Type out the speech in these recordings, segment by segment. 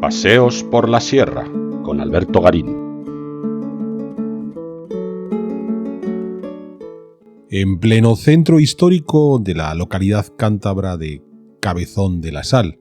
Paseos por la Sierra con Alberto Garín. En pleno centro histórico de la localidad cántabra de Cabezón de la Sal,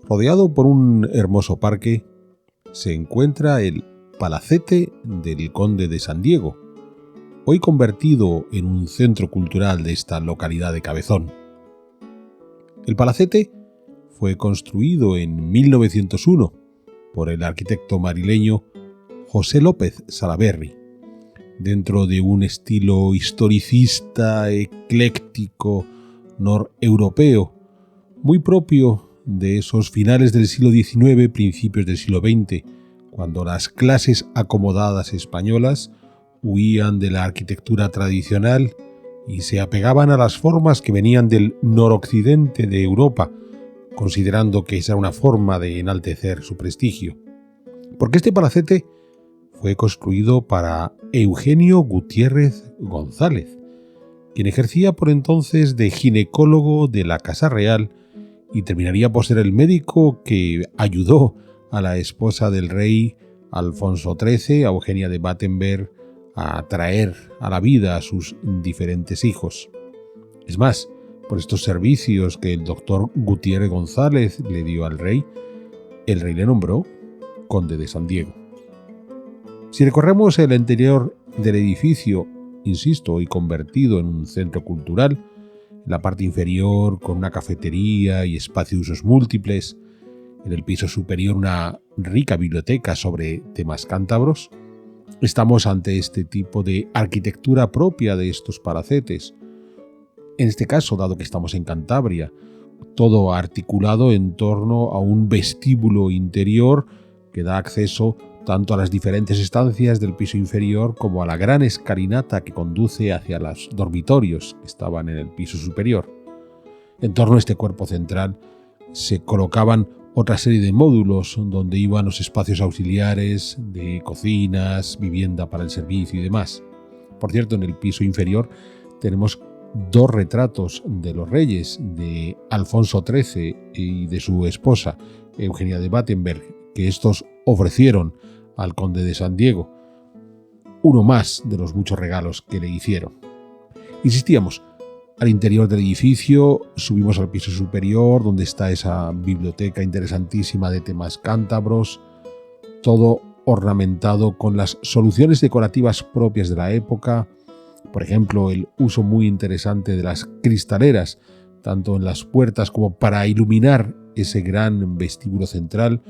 rodeado por un hermoso parque, se encuentra el Palacete del Conde de San Diego, hoy convertido en un centro cultural de esta localidad de Cabezón. El palacete fue construido en 1901 por el arquitecto madrileño José López Salaberry, dentro de un estilo historicista, ecléctico, noreuropeo, muy propio de esos finales del siglo XIX, principios del siglo XX, cuando las clases acomodadas españolas huían de la arquitectura tradicional y se apegaban a las formas que venían del noroccidente de Europa, considerando que esa era una forma de enaltecer su prestigio. Porque este palacete fue construido para Eugenio Gutiérrez González, quien ejercía por entonces de ginecólogo de la Casa Real y terminaría por ser el médico que ayudó a la esposa del rey Alfonso XIII, a Eugenia de Battenberg, a traer a la vida a sus diferentes hijos. Es más, por estos servicios que el doctor Gutiérrez González le dio al rey, el rey le nombró conde de San Diego. Si recorremos el interior del edificio, insisto, hoy convertido en un centro cultural, en la parte inferior con una cafetería y espacio de usos múltiples, en el piso superior una rica biblioteca sobre temas cántabros, estamos ante este tipo de arquitectura propia de estos palacetes. En este caso, dado que estamos en Cantabria, todo articulado en torno a un vestíbulo interior que da acceso tanto a las diferentes estancias del piso inferior como a la gran escalinata que conduce hacia los dormitorios que estaban en el piso superior. En torno a este cuerpo central se colocaban otra serie de módulos donde iban los espacios auxiliares de cocinas, vivienda para el servicio y demás. Por cierto, en el piso inferior tenemos dos retratos de los reyes, de Alfonso XIII y de su esposa, Eugenia de Battenberg, que estos ofrecieron al conde de San Diego, uno más de los muchos regalos que le hicieron. Insistíamos, al interior del edificio subimos al piso superior, donde está esa biblioteca interesantísima de temas cántabros, todo ornamentado con las soluciones decorativas propias de la época, por ejemplo, el uso muy interesante de las cristaleras, tanto en las puertas como para iluminar ese gran vestíbulo central,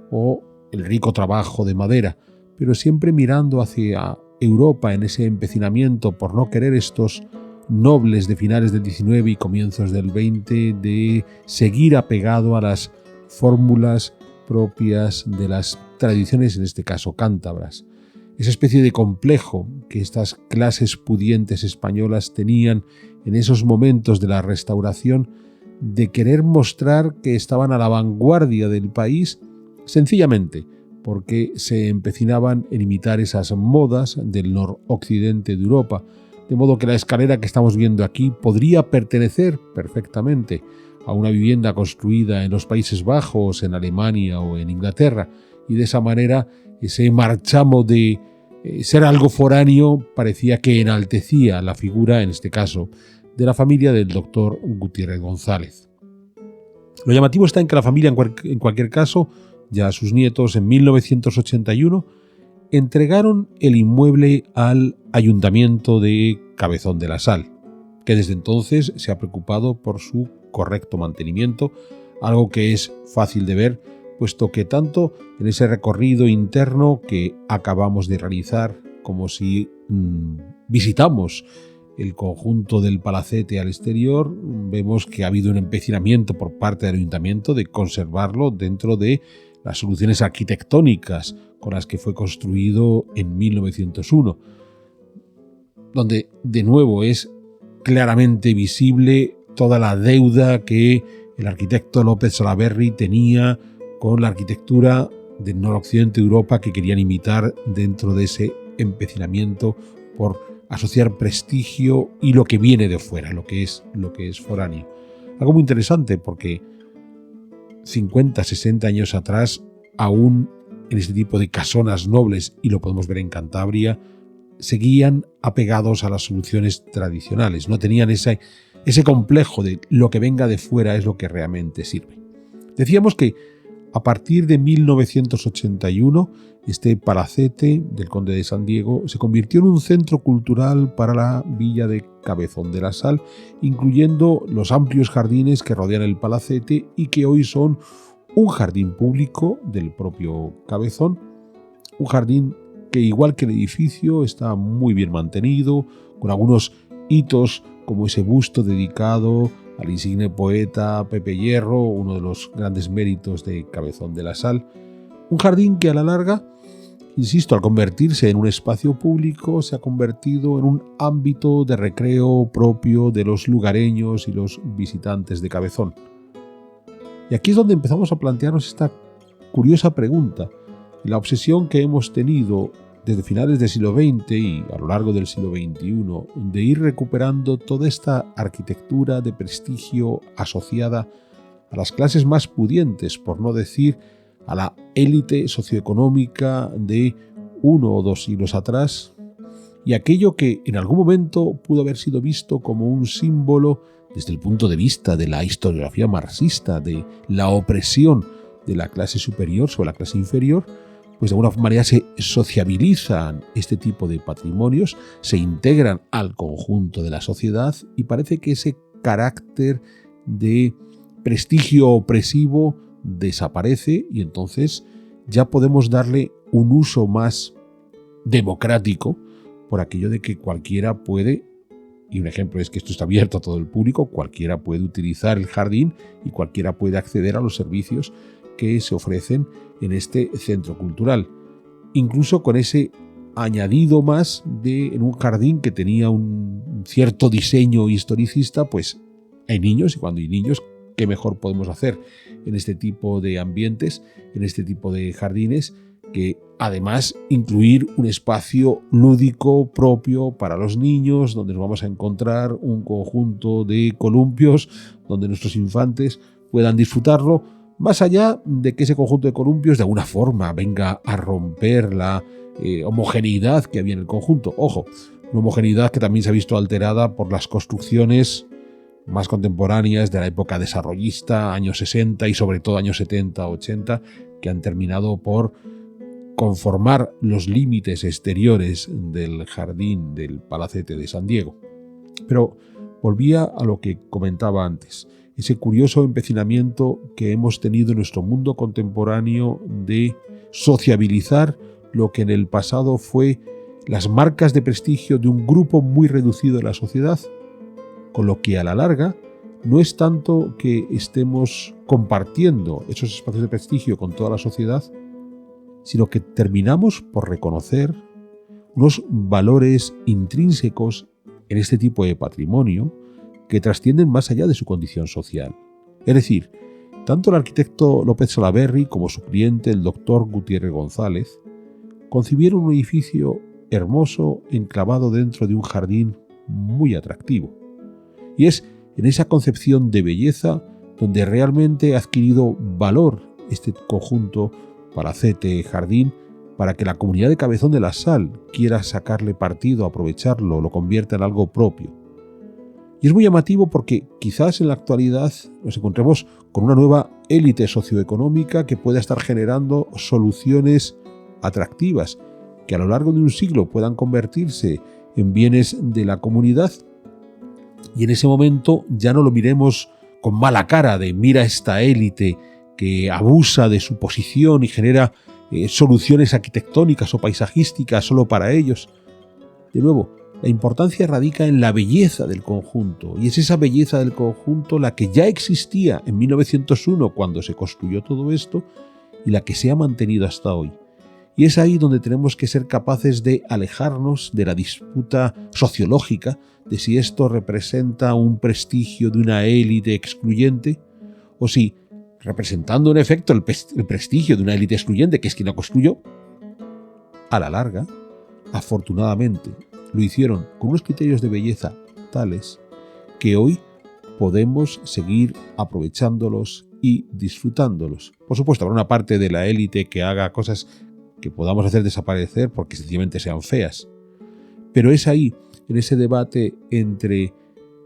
o el rico trabajo de madera, pero siempre mirando hacia Europa en ese empecinamiento por no querer estos nobles de finales del XIX y comienzos del XX de seguir apegado a las fórmulas propias de las tradiciones, en este caso cántabras. Esa especie de complejo que estas clases pudientes españolas tenían en esos momentos de la Restauración de querer mostrar que estaban a la vanguardia del país, sencillamente porque se empecinaban en imitar esas modas del noroccidente de Europa, de modo que la escalera que estamos viendo aquí podría pertenecer perfectamente a una vivienda construida en los Países Bajos, en Alemania o en Inglaterra, y de esa manera ese marchamo de ser algo foráneo parecía que enaltecía la figura, en este caso, de la familia del doctor Gutiérrez González. Lo llamativo está en que la familia, en cualquier caso, ya sus nietos en 1981, entregaron el inmueble al Ayuntamiento de Cabezón de la Sal, que desde entonces se ha preocupado por su correcto mantenimiento, algo que es fácil de ver, puesto que tanto en ese recorrido interno que acabamos de realizar, como si visitamos el conjunto del palacete al exterior, vemos que ha habido un empecinamiento por parte del ayuntamiento de conservarlo dentro de las soluciones arquitectónicas con las que fue construido en 1901, donde de nuevo es claramente visible toda la deuda que el arquitecto López Salaberry tenía con la arquitectura del noroccidente de Europa que querían imitar dentro de ese empecinamiento por asociar prestigio y lo que viene de fuera, lo que es foráneo. Algo muy interesante porque 50, 60 años atrás aún en este tipo de casonas nobles, y lo podemos ver en Cantabria, seguían apegados a las soluciones tradicionales, no tenían ese complejo de lo que venga de fuera es lo que realmente sirve. Decíamos que a partir de 1981, este palacete del Conde de San Diego se convirtió en un centro cultural para la villa de Cabezón de la Sal, incluyendo los amplios jardines que rodean el palacete y que hoy son un jardín público del propio Cabezón, un jardín que, igual que el edificio, está muy bien mantenido, con algunos hitos como ese busto dedicado al insigne poeta Pepe Hierro, uno de los grandes méritos de Cabezón de la Sal. Un jardín que a la larga, insisto, al convertirse en un espacio público, se ha convertido en un ámbito de recreo propio de los lugareños y los visitantes de Cabezón. Y aquí es donde empezamos a plantearnos esta curiosa pregunta, la obsesión que hemos tenido desde finales del siglo XX y a lo largo del siglo XXI, de ir recuperando toda esta arquitectura de prestigio asociada a las clases más pudientes, por no decir a la élite socioeconómica de 1 o 2 siglos atrás, y aquello que en algún momento pudo haber sido visto como un símbolo desde el punto de vista de la historiografía marxista, de la opresión de la clase superior sobre la clase inferior, pues de alguna manera se sociabilizan este tipo de patrimonios, se integran al conjunto de la sociedad y parece que ese carácter de prestigio opresivo desaparece y entonces ya podemos darle un uso más democrático por aquello de que cualquiera puede, y un ejemplo es que esto está abierto a todo el público, cualquiera puede utilizar el jardín y cualquiera puede acceder a los servicios que se ofrecen en este centro cultural, incluso con ese añadido más de en un jardín que tenía un cierto diseño historicista, pues hay niños y cuando hay niños, ¿qué mejor podemos hacer en este tipo de ambientes, en este tipo de jardines, que además incluir un espacio lúdico propio para los niños, donde nos vamos a encontrar un conjunto de columpios, donde nuestros infantes puedan disfrutarlo, más allá de que ese conjunto de columpios de alguna forma venga a romper la homogeneidad que había en el conjunto. Ojo, una homogeneidad que también se ha visto alterada por las construcciones más contemporáneas de la época desarrollista, años 60 y sobre todo años 70-80, que han terminado por conformar los límites exteriores del jardín del Palacete de San Diego. Pero volvía a lo que comentaba antes, ese curioso empecinamiento que hemos tenido en nuestro mundo contemporáneo de sociabilizar lo que en el pasado fue las marcas de prestigio de un grupo muy reducido de la sociedad, con lo que a la larga no es tanto que estemos compartiendo esos espacios de prestigio con toda la sociedad, sino que terminamos por reconocer unos valores intrínsecos en este tipo de patrimonio que trascienden más allá de su condición social. Es decir, tanto el arquitecto López Salaberry como su cliente, el doctor Gutiérrez González, concibieron un edificio hermoso enclavado dentro de un jardín muy atractivo. Y es en esa concepción de belleza donde realmente ha adquirido valor este conjunto palacete-jardín para que la comunidad de Cabezón de la Sal quiera sacarle partido, aprovecharlo, lo convierta en algo propio. Y es muy llamativo porque quizás en la actualidad nos encontremos con una nueva élite socioeconómica que pueda estar generando soluciones atractivas que a lo largo de un siglo puedan convertirse en bienes de la comunidad y en ese momento ya no lo miremos con mala cara de mira esta élite que abusa de su posición y genera soluciones arquitectónicas o paisajísticas solo para ellos. De nuevo, la importancia radica en la belleza del conjunto, y es esa belleza del conjunto la que ya existía en 1901 cuando se construyó todo esto y la que se ha mantenido hasta hoy. Y es ahí donde tenemos que ser capaces de alejarnos de la disputa sociológica de si esto representa un prestigio de una élite excluyente o si, representando en efecto el prestigio de una élite excluyente, que es quien la construyó, a la larga, afortunadamente, lo hicieron con unos criterios de belleza tales que hoy podemos seguir aprovechándolos y disfrutándolos. Por supuesto, habrá una parte de la élite que haga cosas que podamos hacer desaparecer porque sencillamente sean feas. Pero es ahí, en ese debate entre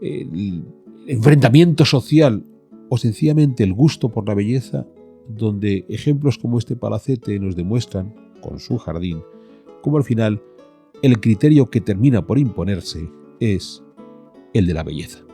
el enfrentamiento social o sencillamente el gusto por la belleza, donde ejemplos como este palacete nos demuestran, con su jardín, cómo al final el criterio que termina por imponerse es el de la belleza.